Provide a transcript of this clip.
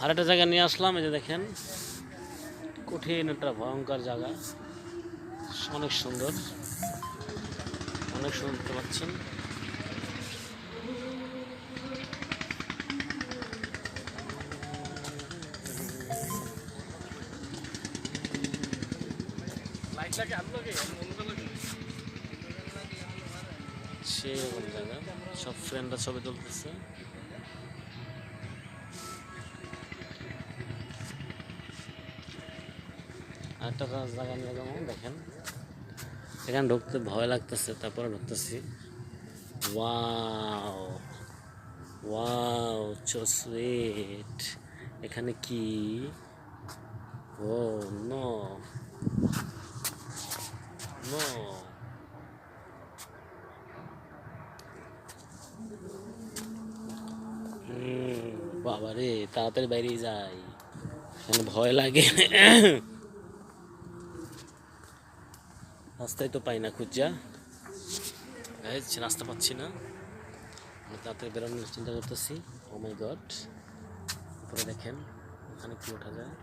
আর একটা জায়গা নিয়ে আসলাম, এই যে দেখেন, কঠিন একটা ভয়ঙ্কর জায়গা, অনেক সুন্দর, অনেক সুন্দর দেখতে পাচ্ছেন। সেরকম জায়গা, সব ফ্রেন্ডরা ছবি তুলতেছে। আরেকটা জায়গা নিয়ে যাবো, দেখেন এখানে ঢুকতে ভয় লাগতেছে, তারপরে ঢুকতেছি। Wow wow, so sweet. এখানে কি? ও নো নো, বাবা রে, তাড়াতাড়ি বাইরে যাই, এখানে ভয় লাগে। রাস্তায় তো পাই না খুঁজা, রাস্তা পাচ্ছি না, আমি তাড়াতাড়ি বেরোনোর চিন্তা করতেছি। ও মাই গড, উপরে দেখেন ওখানে কি ওঠা যায়।